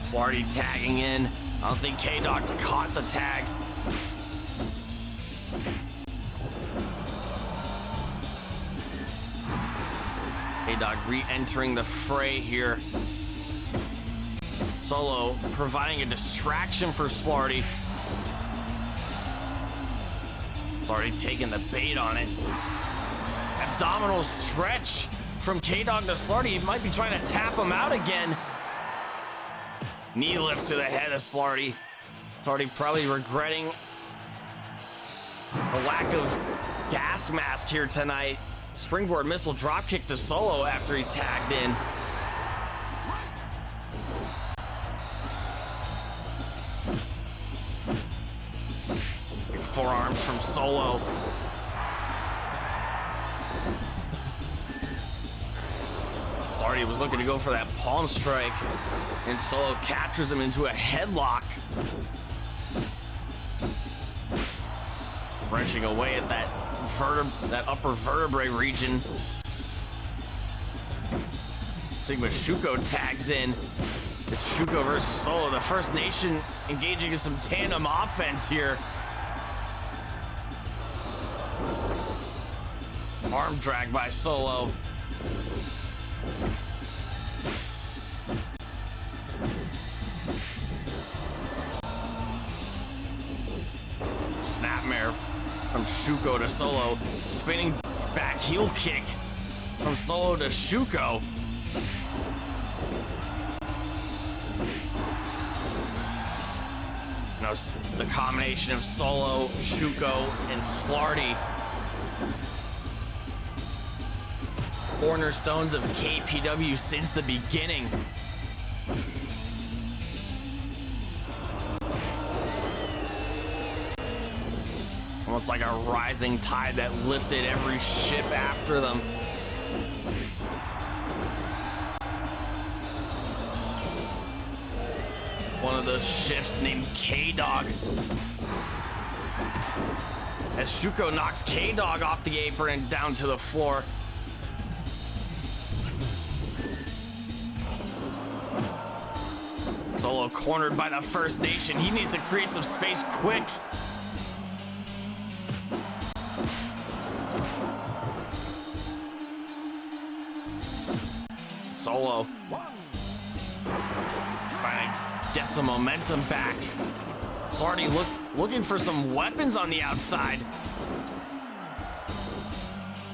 Speaker 1: Slarty tagging in. I don't think K-Dog caught the tag. K-Dog re-entering the fray here. Solo providing a distraction for Slarty. Slarty taking the bait on it. Abdominal stretch from K-Dog to Slarty. He might be trying to tap him out again. Knee lift to the head of Slarty. Slarty probably regretting a lack of gas mask here tonight. Springboard missile dropkick to Solo after he tagged in. Big forearms from Solo. Slarty was looking to go for that palm strike, and Solo captures him into a headlock. Wrenching away at that upper vertebrae region. Sigma Shuko tags in. It's Shuko versus Solo. The First Nation engaging in some tandem offense here. Arm drag by Solo. Snapmare from Shuko to Solo. Spinning back heel kick from Solo to Shuko. Now the combination of Solo, Shuko, and Slarty. Cornerstones of KPW since the beginning. Almost like a rising tide that lifted every ship after them. One of those ships named K-Dog. As Shuko knocks K-Dog off the apron and down to the floor. Solo cornered by the First Nation. He needs to create some space quick. Solo Trying to get some momentum back. Slarty looking for some weapons on the outside.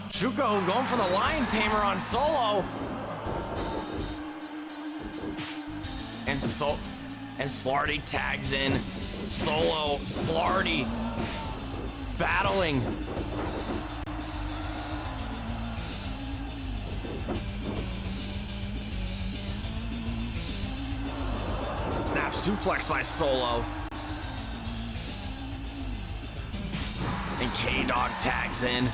Speaker 1: Shuko going for the Lion Tamer on Solo. And Slarty tags in. Solo, Slarty battling. Snap suplex by Solo. And K-Dog tags in.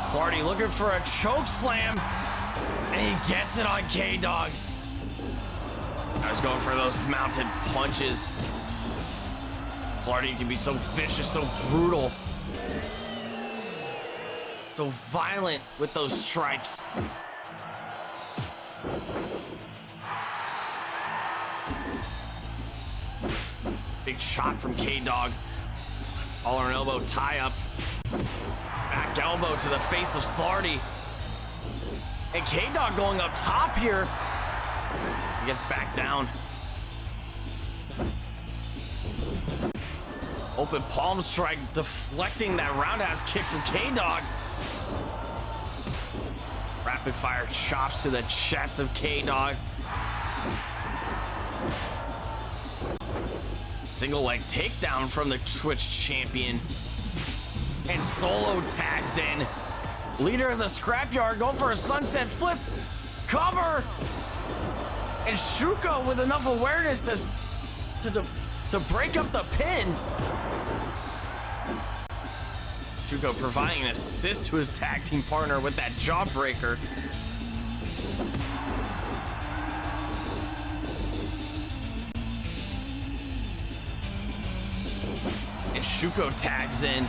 Speaker 1: Slarty looking for a choke slam. And he gets it on K-Dog. I was going for those mounted punches. Slarty can be so vicious, so brutal. So violent with those strikes. Big shot from K-Dog. All or an elbow tie up. Back elbow to the face of Slarty. And K-Dog going up top here. He gets back down. Open palm strike deflecting that roundhouse kick from K-Dog. Rapid fire chops to the chest of K-Dog. Single leg takedown from the Twitch champion. And Solo tags in. Leader of the scrapyard going for a sunset flip. Cover. And Shuko with enough awareness to break up the pin. Shuko providing an assist to his tag team partner with that jawbreaker. And Shuko tags in.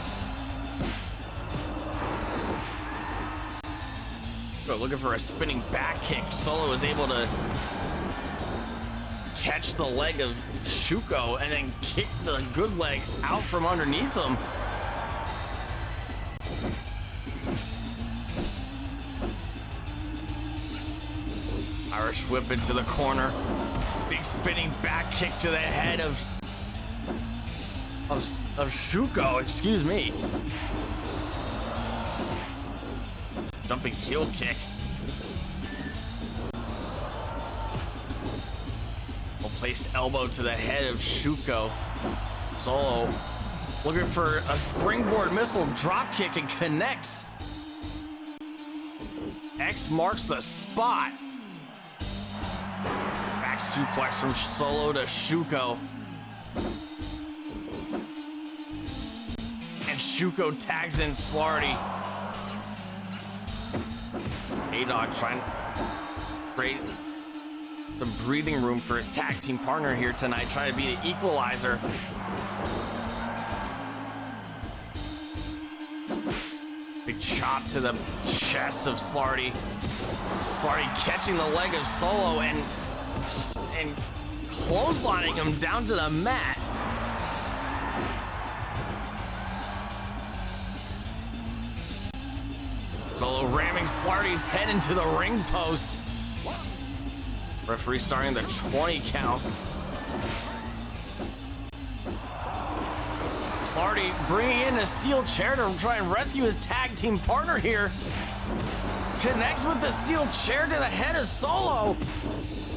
Speaker 1: Shuko looking for a spinning back kick. Solo is able to catch the leg of Shuko and then kick the good leg out from underneath him. Irish whip into the corner. Big spinning back kick to the head of Shuko, excuse me. Jumping heel kick. Well-placed elbow to the head of Shuko. Solo looking for a springboard missile drop kick and connects. X marks the spot. Back suplex from Solo to Shuko. And Shuko tags in Slarty. A-Dog trying to create some breathing room for his tag team partner here tonight, trying to be the equalizer. Big chop to the chest of Slarty. Slarty catching the leg of Solo and clotheslining him down to the mat. Solo ramming Slarty's head into the ring post. Referee starting the 20 count. Slarty bringing in a steel chair to try and rescue his tag team partner here. Connects with the steel chair to the head of Solo.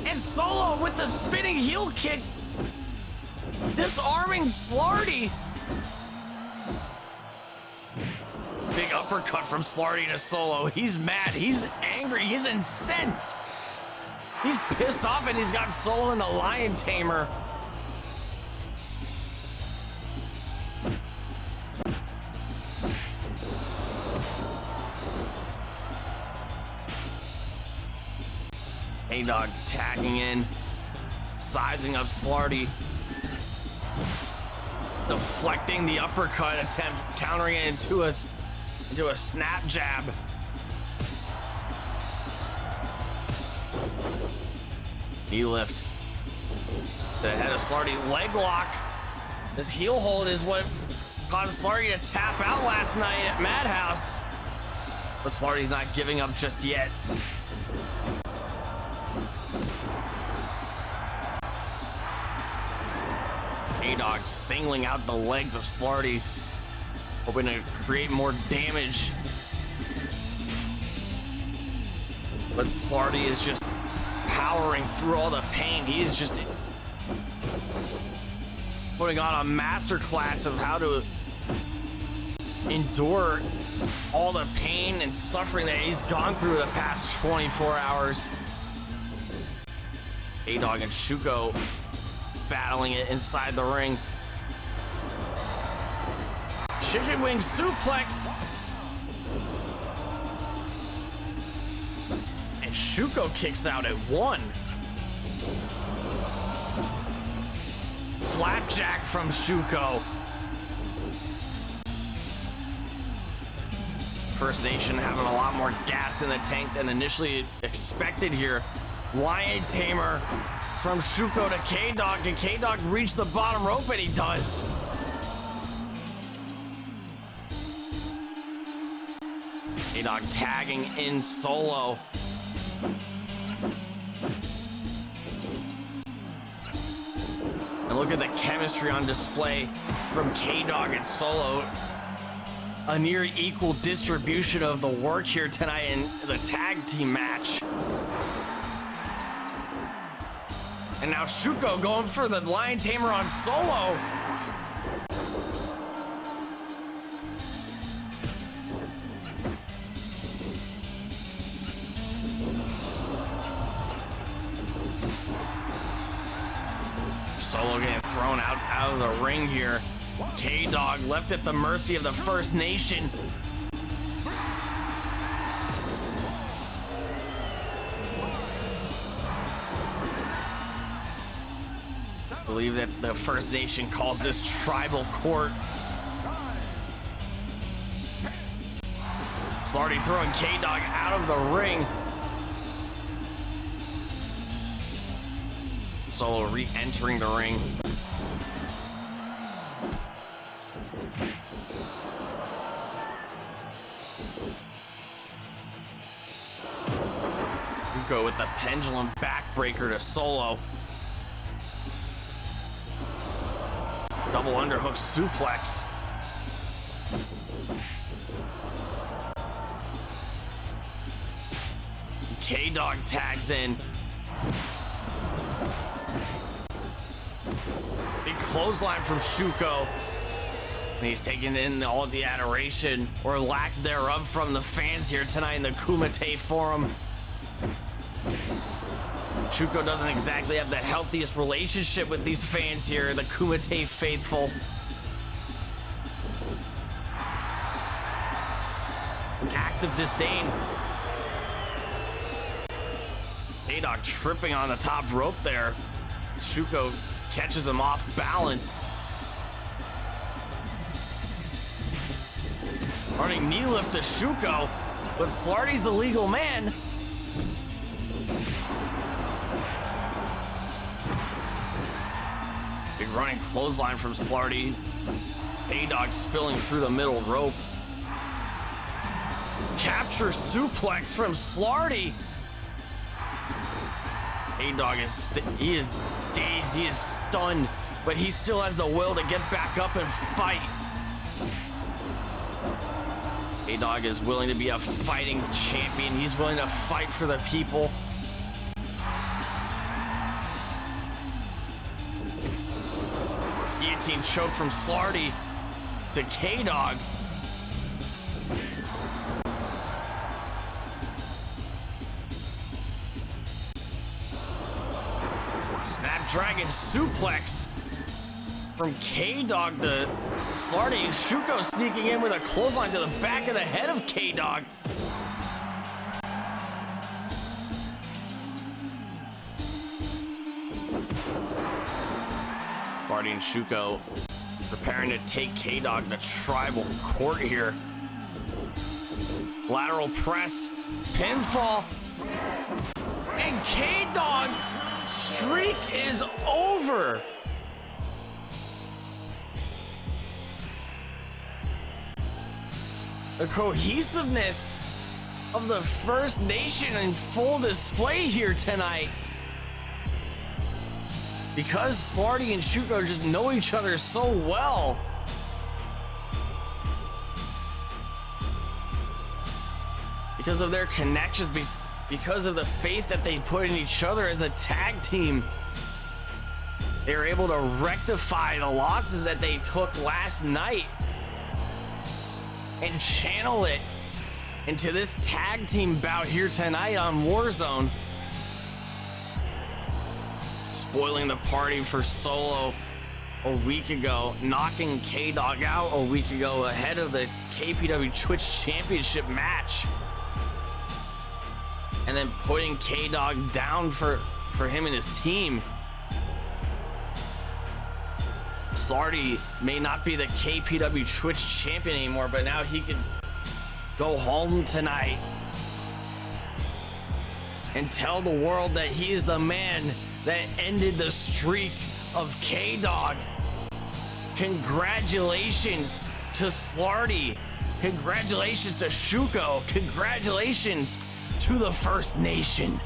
Speaker 1: And Solo with the spinning heel kick. Disarming Slarty. Big uppercut from Slarty to Solo. He's mad, he's angry, he's incensed. He's pissed off and he's got Solo in the Lion Tamer. A-Dog tagging in, sizing up Slarty. Deflecting the uppercut attempt, countering it into a snap jab. Knee lift. The head of Slarty, leg lock. This heel hold is what caused Slarty to tap out last night at Madhouse. But Slarty's not giving up just yet. A-Dog singling out the legs of Slarty, hoping to create more damage. But Slarty is just powering through all the pain. He is just putting on a masterclass of how to endure all the pain and suffering that he's gone through the past 24 hours. A-Dog and Shuko battling it inside the ring. Chicken wing suplex. And Shuko kicks out at 1. Flapjack from Shuko. First Nation having a lot more gas in the tank than initially expected here. Lion Tamer from Shuko to K-Dog. Can K-Dog reach the bottom rope? And he does. K-Dog tagging in Solo. And look at the chemistry on display from K-Dog and Solo. A near equal distribution of the work here tonight in the tag team match. And now Shuko going for the Lion Tamer on Solo. Solo getting thrown out of the ring here. K-Dog left at the mercy of the First Nation. I believe that the First Nation calls this tribal court. Slarty throwing K-Dog out of the ring. Solo re-entering the ring. Go with the pendulum backbreaker to Solo. Double underhook suplex. K-Dog tags in. Big clothesline from Shuko. And he's taking in all the adoration or lack thereof from the fans here tonight in the Kumite Forum. Shuko doesn't exactly have the healthiest relationship with these fans here, the Kumite faithful. An act of disdain. A-Dog tripping on the top rope there. Shuko catches him off balance. Running knee lift to Shuko, but Slarty's the legal man. Big running clothesline from Slarty. A-Dog spilling through the middle rope. Capture suplex from Slarty. A-Dog is dazed, he is stunned, but he still has the will to get back up and fight. A-Dog is willing to be a fighting champion. He's willing to fight for the people. Guillotine choke from Slarty to K-Dog. Snapdragon suplex from K-Dog to Slarty. Shuko sneaking in with a clothesline to the back of the head of K-Dog. Slarty and Shuko preparing to take K-Dog to tribal court here. Lateral press, pinfall, and K-Dog's streak is over. The cohesiveness of the First Nation in full display here tonight. Because Slarty and Shuko just know each other so well. Because of their connections, because of the faith that they put in each other as a tag team, they were able to rectify the losses that they took last night and channel it into this tag team bout here tonight on Warzone. Spoiling the party for Solo a week ago, knocking K-Dog out a week ago ahead of the KPW Twitch Championship match, and then putting K-Dog down for him and his team. Slarty may not be the KPW Twitch champion anymore, but now he can go home tonight and tell the world that he is the man that ended the streak of K-Dog. Congratulations to Slarty. Congratulations to Shuko. Congratulations to the First Nation.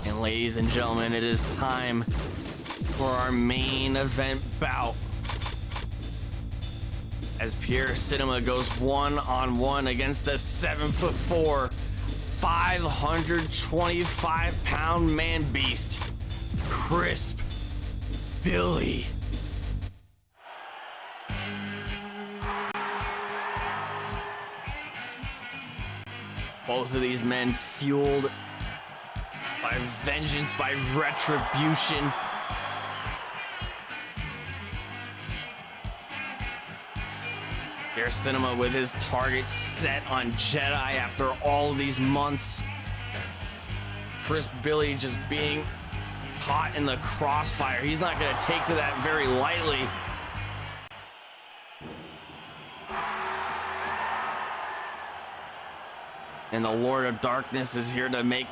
Speaker 1: And ladies and gentlemen, it is time for our main event bout, as Pierre Cinema goes one-on-one against the 7'4", 525-pound man beast, Crisp Billy. Both of these men fueled by vengeance, by retribution. Pierre Cinema with his target set on Jedi after all these months. Crisp Billy just being caught in the crossfire. He's not going to take to that very lightly. And the Lord of Darkness is here to make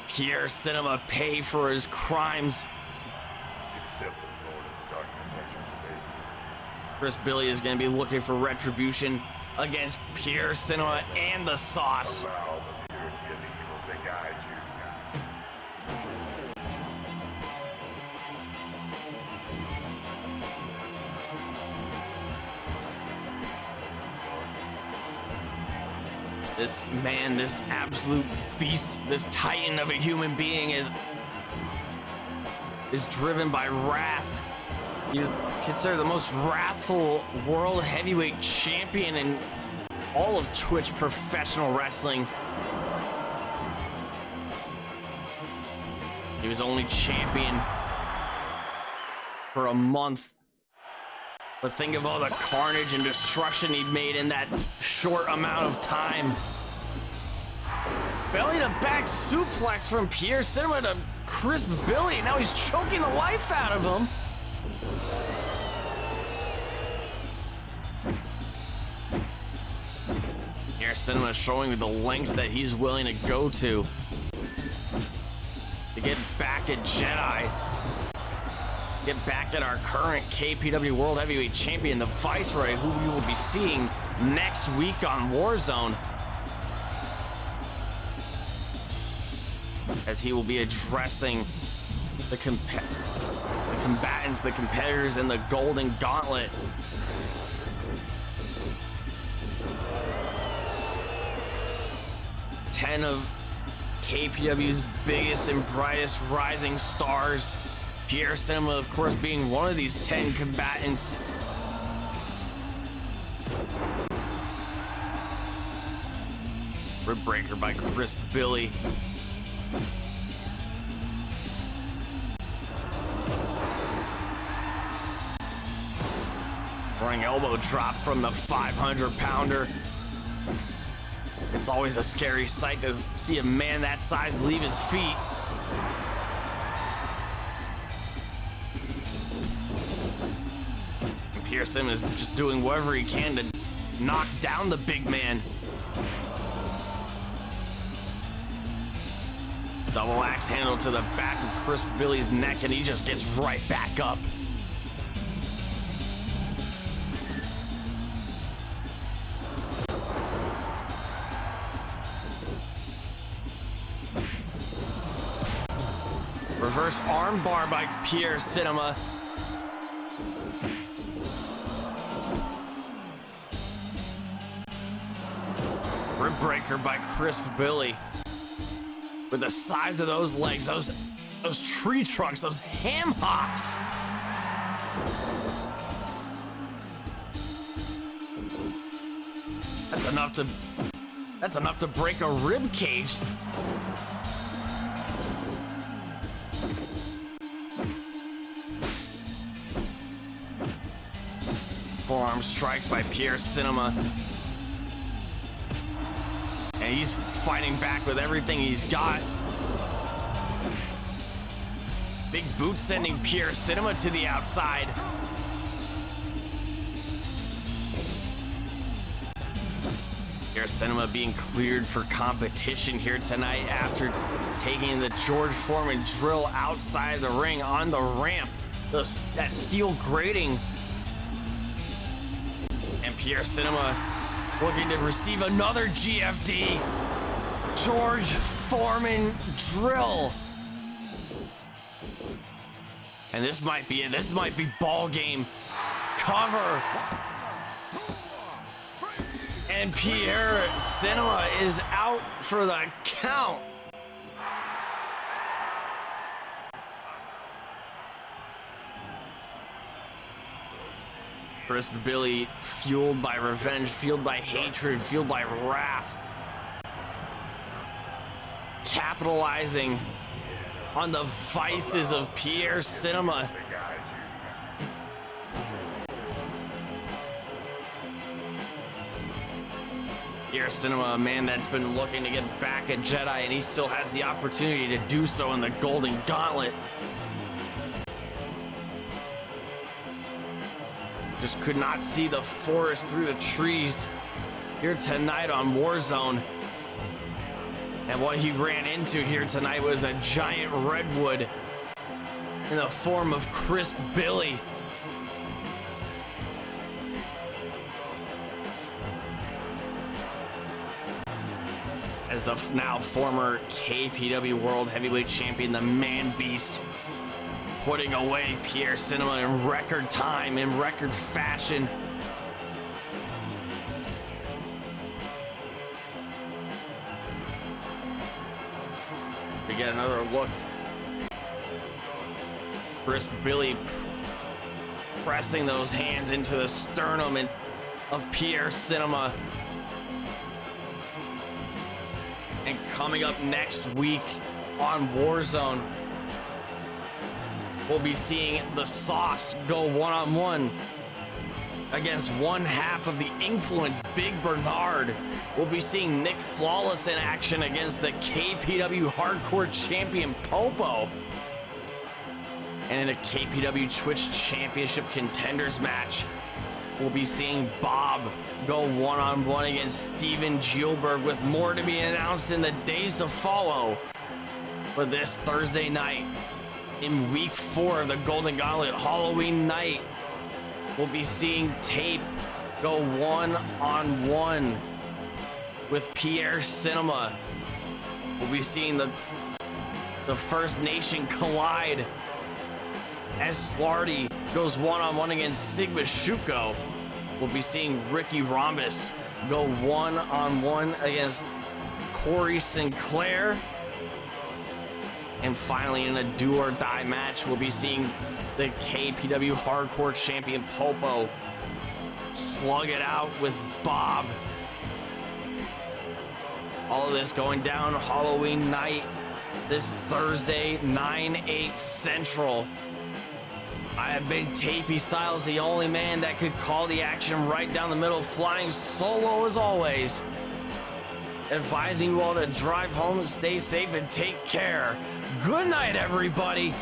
Speaker 1: Pierre Cinema pay for his crimes. Crisp Billy is going to be looking for retribution against Pierre Cinema and the Sauce. This man, this absolute beast, this titan of a human being is driven by wrath. He was considered the most wrathful world heavyweight champion in all of Twitch professional wrestling. He was only champion for a month, but think of all the carnage and destruction he made in that short amount of time. Belly to back suplex from Pierre Cinema to Crisp Billy. Now he's choking the life out of him. Pierre Cinema showing the lengths that he's willing to go to get back at Jedi. Get back at our current KPW World Heavyweight Champion, the Viceroy, who we will be seeing next week on Warzone, as he will be addressing the combatants, the competitors in the Golden Gauntlet. Ten of KPW's biggest and brightest rising stars. Pierre Cinema, of course, being one of these 10 combatants. Rib breaker by Crisp Billy. Running elbow drop from the 500-pounder. It's always a scary sight to see a man that size leave his feet. Pierre Cinema is just doing whatever he can to knock down the big man. Double axe handle to the back of Crisp Billy's neck, and he just gets right back up. reverse armbar by Pierre Cinema. Rib breaker by Crisp Billy. With the size of those legs, those tree trunks, those ham hocks. That's enough to break a rib cage. Forearm strikes by Pierre Cinema. And he's fighting back with everything he's got. Big boot sending Pierre Cinema to the outside. Pierre Cinema being cleared for competition here tonight after taking the George Foreman drill outside the ring on the ramp. That steel grating. And Pierre Cinema looking to receive another GFD. George Foreman drill. And this might be it. This might be ball game. Cover. And Pierre Cinema is out for the count. Crisp Billy, fueled by revenge, fueled by hatred, fueled by wrath. Capitalizing on the vices of Pierre Cinema. Pierre Cinema, a man that's been looking to get back at Jedi, and he still has the opportunity to do so in the Golden Gauntlet. Just could not see the forest through the trees here tonight on War Zone. And what he ran into here tonight was a giant redwood in the form of Crisp Billy. As the now former KPW World Heavyweight Champion, the Man Beast, putting away Pierre Cinema in record time, in record fashion. We get another look. Crisp Billy pressing those hands into the sternum of Pierre Cinema. And coming up next week on Warzone, we'll be seeing the Sauce go one-on-one against one half of the Influence, Big Bernard. We'll be seeing Nick Flawless in action against the KPW Hardcore Champion Popo. And in a KPW Twitch Championship Contenders match, we'll be seeing Bob go one-on-one against Steven Gielberg, with more to be announced in the days to follow. But this Thursday night, in week 4 of the Golden Gauntlet, Halloween night, we'll be seeing Tape go one-on-one with Pierre Cinema. We'll be seeing the First Nation collide as Slarty goes one-on-one against Sigma Shuko. We'll be seeing Ricky Rhombus go one-on-one against Corey Sinclair. And finally, in a do or die match, we'll be seeing the KPW Hardcore Champion Popo slug it out with Bob. All of this going down Halloween night, this Thursday, 9/8 Central. I have been Tapey Styles, the only man that could call the action right down the middle, flying solo as always. Advising you all to drive home, stay safe, and take care. Good night, everybody.